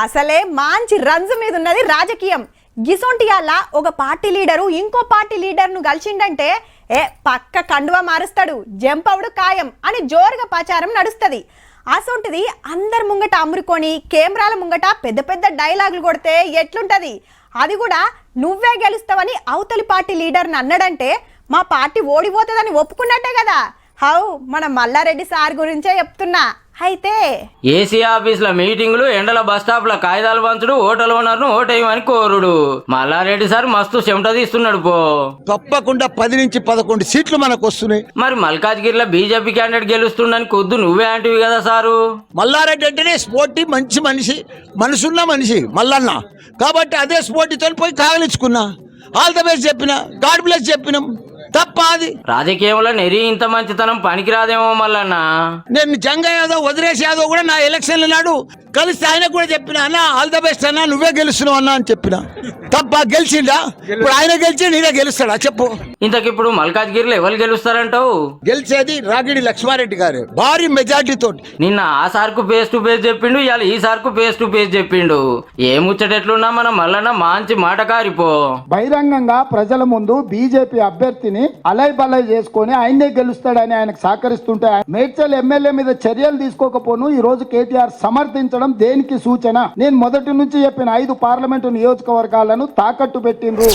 అసలే మంచి రంజు మీద ఉన్నది రాజకీయం. గిసొంటియాల ఒక పార్టీ లీడరు ఇంకో పార్టీ లీడర్ను కలిసిండంటే పక్క కండువా మారుస్తాడు, జంపవుడు ఖాయం అని జోరుగా ప్రచారం నడుస్తుంది. అసొంటిది అందరు ముంగట అమ్మురుకొని కెమెరాల ముంగట పెద్ద పెద్ద డైలాగులు కొడితే ఎట్లుంటది? అది కూడా నువ్వే గెలుస్తావని అవతలి పార్టీ లీడర్ని అన్నాడంటే మా పార్టీ ఓడిపోతుందని ఒప్పుకున్నట్టే కదా. హౌ మన మల్లారెడ్డి సార్ గురించే చెప్తున్నా. అయితే ఏసీ ఆఫీసుల మీటింగులు, ఎండల బస్ స్టాప్ ల కాగితాలు పంచుడు, హోటల్ ఓనర్ను ఓటేయమని కోరుడు. మల్లారెడ్డి సార్ మస్తు చెమట తీస్తున్నాడు పో. తప్పకుండా 10 నుంచి 11 సీట్లు మనకు వస్తున్నాయి. మరి మల్కాజ్గిరిలో బీజేపీ క్యాండిడేట్ గెలుస్తుండని కొద్దు నువ్వే అంటివి కదా సారు. మల్లారెడ్డి అంటేనే స్పోర్టీ, మంచి మనిషి, మనసున్న మనిషి మల్లన్న. కాబట్టి అదే స్పోర్టీతో పోయి కాగలించుకున్నా, ఆల్ ద బెస్ట్ చెప్పిన, గాడ్ బ్లెస్ చెప్పినాం. తప్ప అది రాజకీయంలో నెరి ఇంత మంచితనం పనికిరాదేమో మల్లన్న. నేను జంగ యాదవ్, వదిలేసి యాదవ్ కూడా నా ఎలక్షన్ల నాడు కలిసి ఆయన కూడా చెప్పిన, అన్న ఆల్ ద బెస్ట్ అన్న, నువ్వే గెలుస్తున్నావు అన్న అని చెప్పిన. తప్ప గెలిచిండా? ఇప్పుడు ఆయన గెలిచి నేనే గెలుస్తాడా చెప్పు? ఇంతకిప్పుడు మల్కాజ్గిరిలో ఎవరు గెలుస్తారంటావు? గెలిచేది రాగిడి లక్ష్మారెడ్డి గారు భారీ మెజార్టీ తోటి. నిన్న ఆ సార్కు ఫేస్ టు ఫేస్ చెప్పిండు, ఇవాళ ఈ సార్కు ఫేస్ టు ఫేస్ చెప్పిండు. ఏ ముచ్చటెట్లున్నా మనం మల్లన్న మంచి మాట కారిపో. బహిరంగంగా ప్రజల ముందు బీజేపీ అభ్యర్థిని అలై బలై చేసుకుని ఆయనే గెలుస్తాడని ఆయనకు సహకరిస్తుంటే మేడ్చల్ ఎమ్మెల్యే మీద చర్యలు తీసుకోకపోను ఈ రోజు కేటీఆర్ సమర్థించడం దేనికి సూచన? నేను మొదటి నుంచి చెప్పిన 5 పార్లమెంటు నియోజకవర్గాలను తాకట్టు పెట్టిండ్రు.